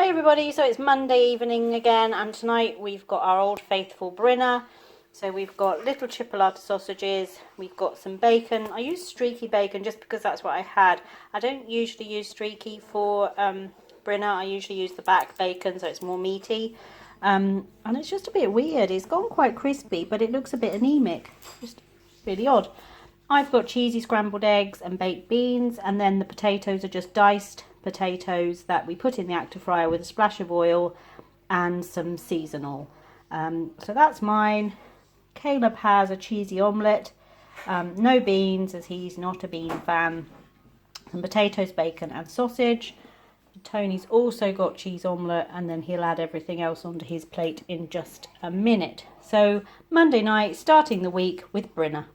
Hi everybody, so it's Monday evening again, and tonight we've got our old faithful Brinner. So we've got little chipolata sausages, we've got some bacon. I use streaky bacon just because that's what I had. I don't usually use streaky for Brinner, I usually use the back bacon so it's more meaty. And it's just a bit weird, it's gone quite crispy but it looks a bit anemic, just really odd. I've got cheesy scrambled eggs and baked beans, and then the potatoes are just diced potatoes that we put in the active fryer with a splash of oil and some seasonal. So that's mine. Caleb has a cheesy omelette, no beans as he's not a bean fan, some potatoes, bacon and sausage. Tony's also got cheese omelette, and then he'll add everything else onto his plate in just a minute. So Monday night, starting the week with Brinner.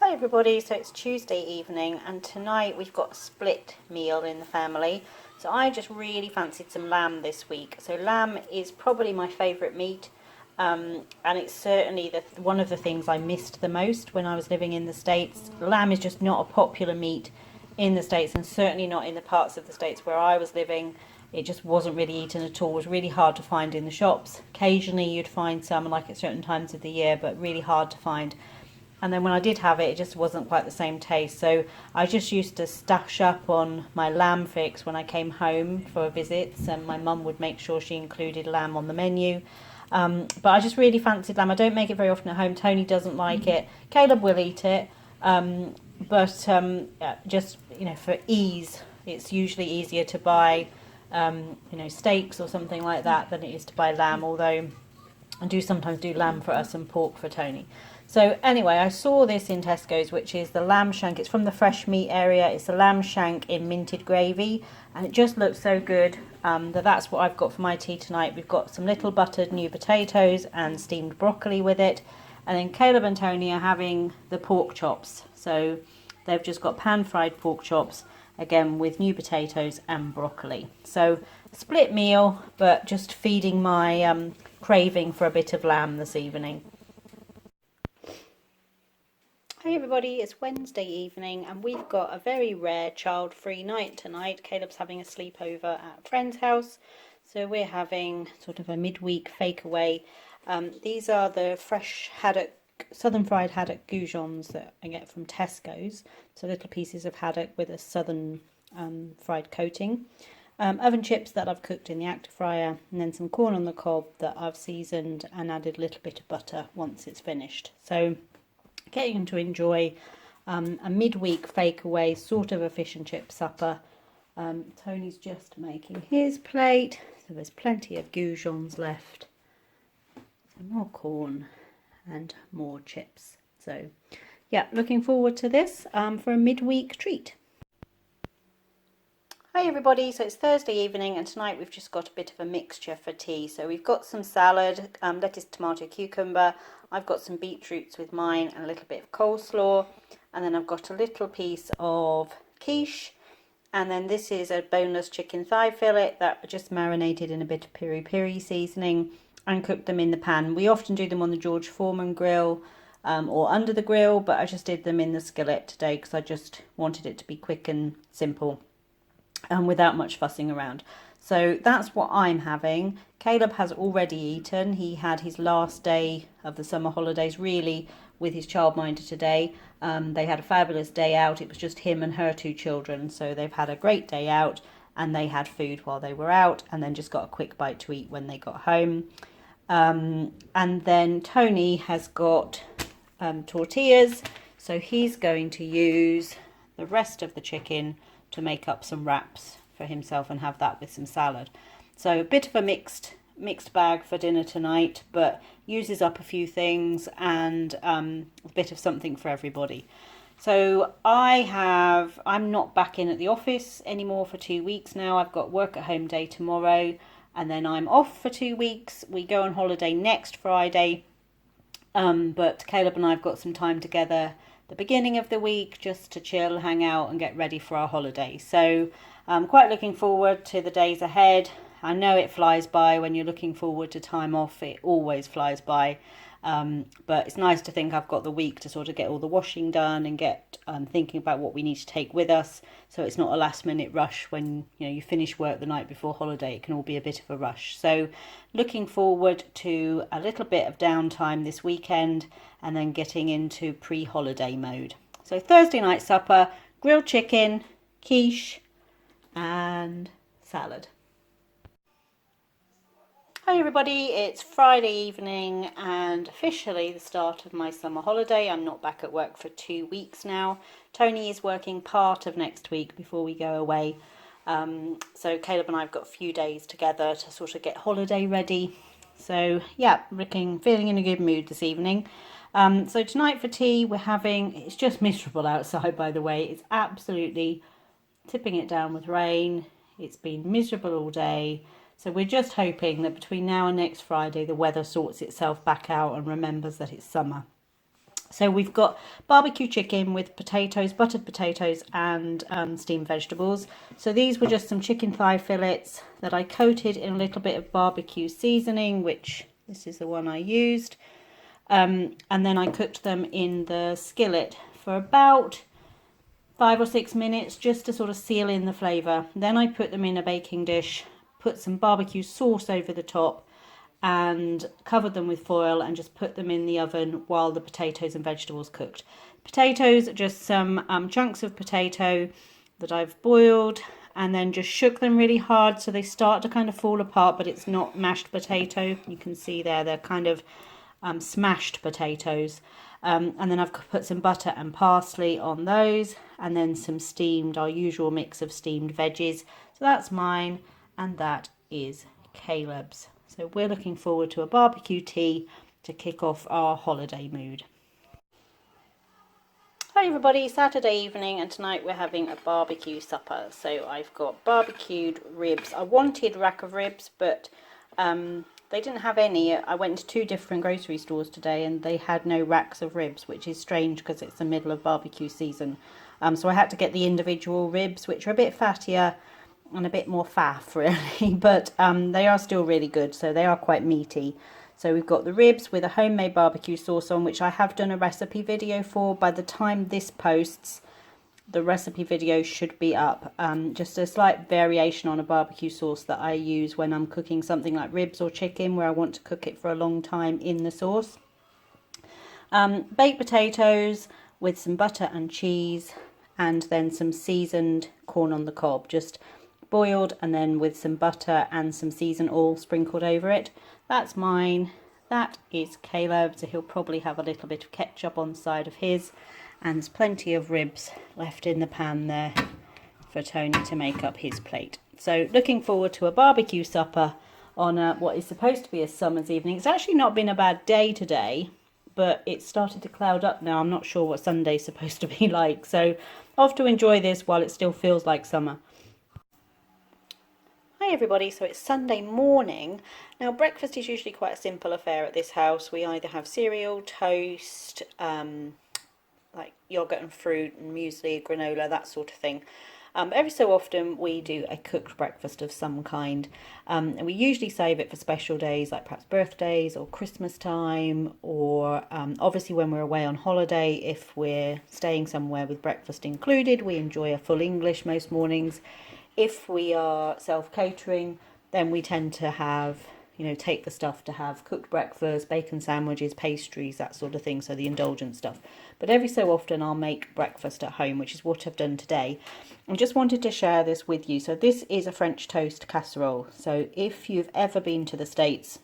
Hi everybody, so it's Tuesday evening and tonight we've got a split meal in the family. So I just really fancied some lamb this week. So lamb is probably my favourite meat, and it's certainly one of the things I missed the most when I was living in the States. Lamb is just not a popular meat in the States, and certainly not in the parts of the States where I was living. It just wasn't really eaten at all. It was really hard to find in the shops. Occasionally you'd find some like at certain times of the year, but really hard to find. And then when I did have it, it just wasn't quite the same taste. So I just used to stash up on my lamb fix when I came home for visits, and my mum would make sure she included lamb on the menu. But I just really fancied lamb. I don't make it very often at home. Tony doesn't like it. Caleb will eat it. Just, for ease, it's usually easier to buy, steaks or something like that than it is to buy lamb, although I do sometimes do lamb for us and pork for Tony. So anyway, I saw this in Tesco's, which is the lamb shank. It's from the fresh meat area. It's a lamb shank in minted gravy, and it just looks so good that's what I've got for my tea tonight. We've got some little buttered new potatoes and steamed broccoli with it, and then Caleb and Tony are having the pork chops. So they've just got pan-fried pork chops, again with new potatoes and broccoli. So split meal, but just feeding my craving for a bit of lamb this evening. Hey everybody, it's Wednesday evening and we've got a very rare child-free night tonight. Caleb's having a sleepover at a friend's house, so we're having sort of a midweek fake away. These are the fresh haddock, southern fried haddock goujons that I get from Tesco's. So little pieces of haddock with a southern fried coating. Oven chips that I've cooked in the active fryer, and then some corn on the cob that I've seasoned and added a little bit of butter once it's finished. So getting to enjoy a midweek fake away sort of a fish and chip supper. Tony's just making his plate, so there's plenty of goujons left. Some more corn and more chips. So yeah, looking forward to this for a midweek treat. Hi everybody, so it's Thursday evening and tonight we've just got a bit of a mixture for tea. So we've got some salad, lettuce, tomato, cucumber. I've got some beetroots with mine and a little bit of coleslaw. And then I've got a little piece of quiche. And then this is a boneless chicken thigh fillet that I just marinated in a bit of piri-piri seasoning and cooked them in the pan. We often do them on the George Foreman grill or under the grill, but I just did them in the skillet today because I just wanted it to be quick and simple. Without much fussing around. So that's what I'm having. Caleb has already eaten. He had his last day of the summer holidays really with his childminder today. They had a fabulous day out. It was just him and her two children. So they've had a great day out and they had food while they were out and then just got a quick bite to eat when they got home. And then Tony has got tortillas. So he's going to use the rest of the chicken to make up some wraps for himself and have that with some salad. So a bit of a mixed bag for dinner tonight, but uses up a few things and a bit of something for everybody. So I'm not back in at the office anymore for 2 weeks now. I've got work at home day tomorrow and then I'm off for 2 weeks. We go on holiday next Friday, but Caleb and I have got some time together the beginning of the week just to chill, hang out and get ready for our holiday. So I'm quite looking forward to the days ahead. I know it flies by when you're looking forward to time off. It always flies by. But it's nice to think I've got the week to sort of get all the washing done and get thinking about what we need to take with us, so it's not a last minute rush when you finish work the night before holiday. It can all be a bit of a rush. So looking forward to a little bit of downtime this weekend and then getting into pre-holiday mode. So Thursday night supper, grilled chicken, quiche and salad. Hi everybody, it's Friday evening and officially the start of my summer holiday. I'm not back at work for 2 weeks now. Tony is working part of next week before we go away. So Caleb and I have got a few days together to sort of get holiday ready. So yeah, feeling in a good mood this evening. So tonight for tea we're having, it's just miserable outside by the way, it's absolutely tipping it down with rain. It's been miserable all day. So we're just hoping that between now and next Friday the weather sorts itself back out and remembers that it's summer. So we've got barbecue chicken with potatoes, buttered potatoes and steamed vegetables. So these were just some chicken thigh fillets that I coated in a little bit of barbecue seasoning, which this is the one I used. And then I cooked them in the skillet for about 5 or 6 minutes just to sort of seal in the flavour. Then I put them in a baking dish, put some barbecue sauce over the top and covered them with foil and just put them in the oven while the potatoes and vegetables cooked. Potatoes, just some chunks of potato that I've boiled and then just shook them really hard so they start to kind of fall apart, but it's not mashed potato. You can see there, they're kind of smashed potatoes. And then I've put some butter and parsley on those and then some steamed, our usual mix of steamed veggies. So that's mine and that is Caleb's. So we're looking forward to a barbecue tea to kick off our holiday mood. Hi everybody, Saturday evening and tonight we're having a barbecue supper. So I've got barbecued ribs. I wanted rack of ribs but they didn't have any. I went to 2 different grocery stores today and they had no racks of ribs, which is strange because it's the middle of barbecue season. So I had to get the individual ribs, which are a bit fattier and a bit more faff really, but they are still really good, so they are quite meaty. So we've got the ribs with a homemade barbecue sauce on, which I have done a recipe video for. By the time this posts, the recipe video should be up. Just a slight variation on a barbecue sauce that I use when I'm cooking something like ribs or chicken where I want to cook it for a long time in the sauce. Baked potatoes with some butter and cheese and then some seasoned corn on the cob, just boiled and then with some butter and some seasoned oil sprinkled over it. That's mine. That is Caleb, so he'll probably have a little bit of ketchup on the side of his. And there's plenty of ribs left in the pan there for Tony to make up his plate. So looking forward to a barbecue supper on what is supposed to be a summer's evening. It's actually not been a bad day today, but it's started to cloud up now. I'm not sure what Sunday's supposed to be like. So off to enjoy this while it still feels like summer. Hi everybody, so it's Sunday morning. Now breakfast is usually quite a simple affair at this house. We either have cereal, toast, like yogurt and fruit and muesli, granola, that sort of thing. Every so often we do a cooked breakfast of some kind, and we usually save it for special days like perhaps birthdays or Christmas time, or obviously when we're away on holiday, if we're staying somewhere with breakfast included, we enjoy a full English most mornings. If we are self-catering, then we tend to have, take the stuff to have cooked breakfast, bacon sandwiches, pastries, that sort of thing, so the indulgent stuff. But every so often I'll make breakfast at home, which is what I've done today. I just wanted to share this with you. So this is a French toast casserole. So if you've ever been to the States,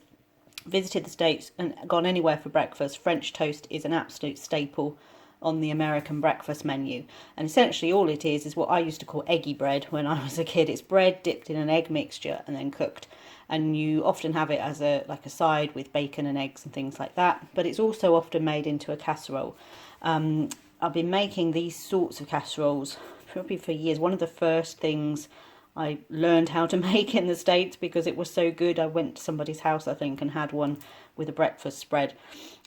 visited the States and gone anywhere for breakfast, French toast is an absolute staple on the American breakfast menu. And essentially all it is what I used to call eggy bread when I was a kid. It's bread dipped in an egg mixture and then cooked. And you often have it as a side with bacon and eggs and things like that. But it's also often made into a casserole. I've been making these sorts of casseroles probably for years. One of the first things I learned how to make in the States because it was so good. I went to somebody's house, I think, and had one with a breakfast spread.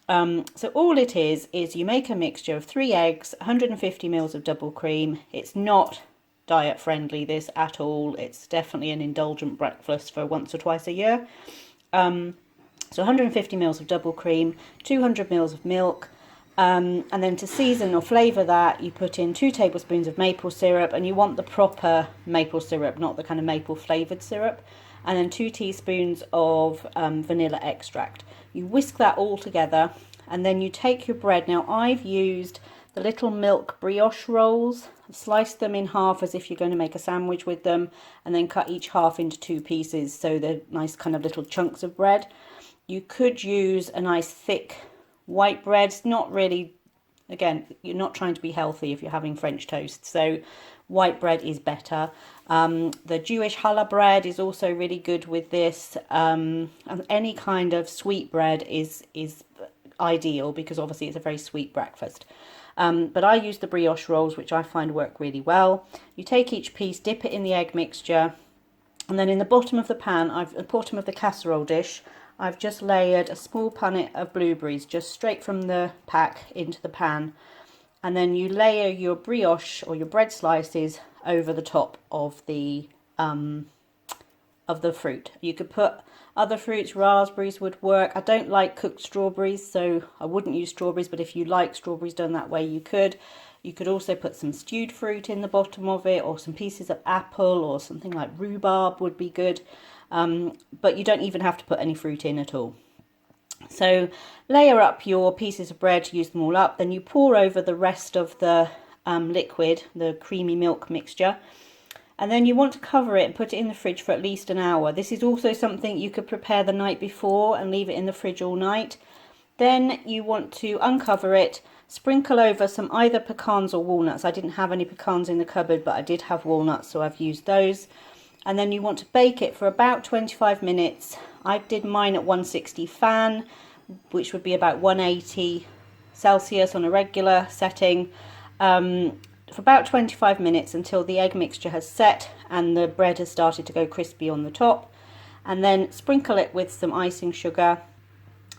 So all it is you make a mixture of 3 eggs, 150 mils of double cream. It's not diet friendly, this, at all. It's definitely an indulgent breakfast for once or twice a year. So 150 mils of double cream, 200 mils of milk, and then to season or flavour that, you put in 2 tablespoons of maple syrup, and you want the proper maple syrup, not the kind of maple flavoured syrup, and then 2 teaspoons of vanilla extract. You whisk that all together, and then you take your bread. Now I've used the little milk brioche rolls. I've sliced them in half as if you're going to make a sandwich with them, and then cut each half into 2 pieces so they're nice kind of little chunks of bread. You could use a nice thick white bread. It's not really, again, you're not trying to be healthy if you're having French toast, so white bread is better. The Jewish challah bread is also really good with this, and any kind of sweet bread is ideal because obviously it's a very sweet breakfast. But I use the brioche rolls, which I find work really well. You take each piece, dip it in the egg mixture, and then in the bottom of the pan, bottom of the casserole dish, I've just layered a small punnet of blueberries just straight from the pack into the pan, and then you layer your brioche or your bread slices over the top of the fruit. You could put other fruits, raspberries would work. I don't like cooked strawberries, so I wouldn't use strawberries, but if you like strawberries done that way, you could. You could also put some stewed fruit in the bottom of it, or some pieces of apple, or something like rhubarb would be good. But you don't even have to put any fruit in at all. So layer up your pieces of bread, use them all up, then you pour over the rest of the liquid, the creamy milk mixture, and then you want to cover it and put it in the fridge for at least an hour. This is also something you could prepare the night before and leave it in the fridge all night. Then you want to uncover it, sprinkle over some either pecans or walnuts. I didn't have any pecans in the cupboard, but I did have walnuts, so I've used those. And then you want to bake it for about 25 minutes. I did mine at 160 fan, which would be about 180 Celsius on a regular setting, for about 25 minutes until the egg mixture has set and the bread has started to go crispy on the top. And then sprinkle it with some icing sugar.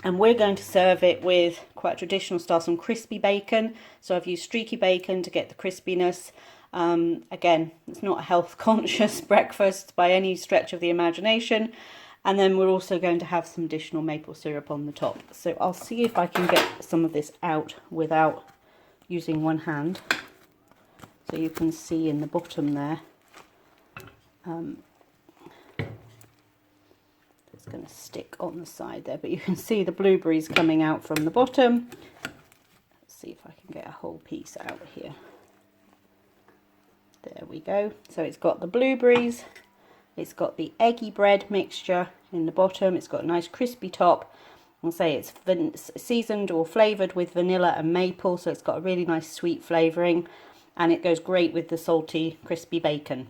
And we're going to serve it with quite traditional style, some crispy bacon. So I've used streaky bacon to get the crispiness. Again, it's not a health conscious breakfast by any stretch of the imagination. And then we're also going to have some additional maple syrup on the top. So I'll see if I can get some of this out without using one hand. So you can see in the bottom there. It's going to stick on the side there, but you can see the blueberries coming out from the bottom. Let's see if I can get a whole piece out here. There we go. So it's got the blueberries, it's got the eggy bread mixture in the bottom, it's got a nice crispy top. I'll say it's seasoned or flavoured with vanilla and maple, so it's got a really nice sweet flavouring, and it goes great with the salty crispy bacon.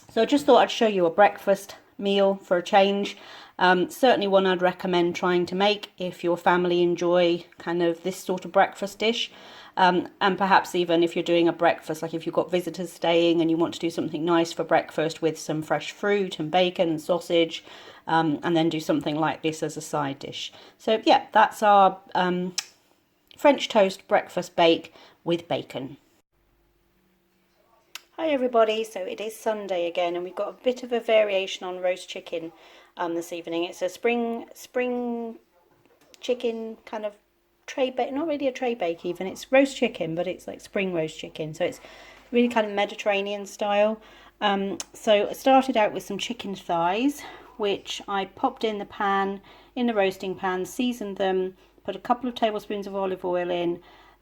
So I just thought I'd show you a breakfast meal for a change. Certainly one I'd recommend trying to make if your family enjoy kind of this sort of breakfast dish. And perhaps even if you're doing a breakfast, like if you've got visitors staying and you want to do something nice for breakfast with some fresh fruit and bacon and sausage, and then do something like this as a side dish. So yeah, that's our French toast breakfast bake with bacon. Hi everybody, so it is Sunday again, and we've got a bit of a variation on roast chicken this evening. It's a spring chicken kind of tray bake, not really a tray bake even, it's roast chicken, but it's like spring roast chicken, so it's really kind of Mediterranean style. So I started out with some chicken thighs, which I popped in the pan, in the roasting pan, seasoned them, put a couple of tablespoons of olive oil in,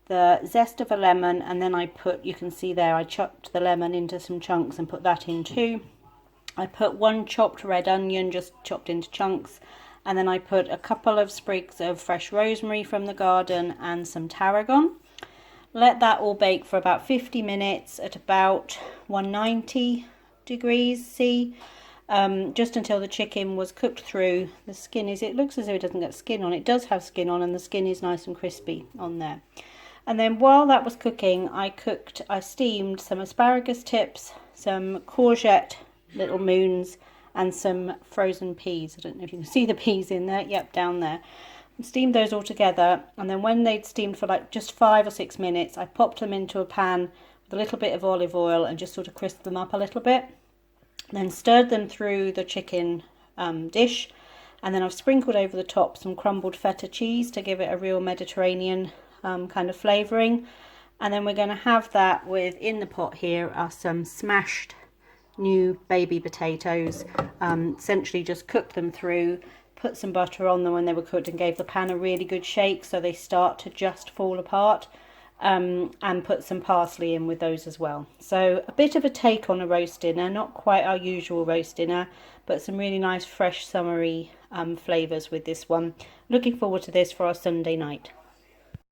the zest of a lemon, and then I put, you can see there, I chopped the lemon into some chunks and put that in too. I put 1 chopped red onion, just chopped into chunks, and then I put a couple of sprigs of fresh rosemary from the garden and some tarragon. Let that all bake for about 50 minutes at about 190 degrees C, just until the chicken was cooked through. The skin is, it looks as though it doesn't get skin on. It does have skin on, and the skin is nice and crispy on there. And then while that was cooking, I steamed some asparagus tips, some courgette little moons, and some frozen peas. I don't know if you can see the peas in there. Yep, down there. I steamed those all together, and then when they'd steamed for like just 5 or 6 minutes, I popped them into a pan with a little bit of olive oil and just sort of crisped them up a little bit. Then stirred them through the chicken dish, And then I've sprinkled over the top some crumbled feta cheese to give it a real Mediterranean kind of flavouring. And then we're going to have that with, in the pot here are some smashed new baby potatoes. Essentially just cooked them through, put some butter on them when they were cooked and gave the pan a really good shake so they start to just fall apart. And put some parsley in with those as well. So a bit of a take on a roast dinner, not quite our usual roast dinner, but some really nice fresh summery flavours with this one. Looking forward to this for our Sunday night.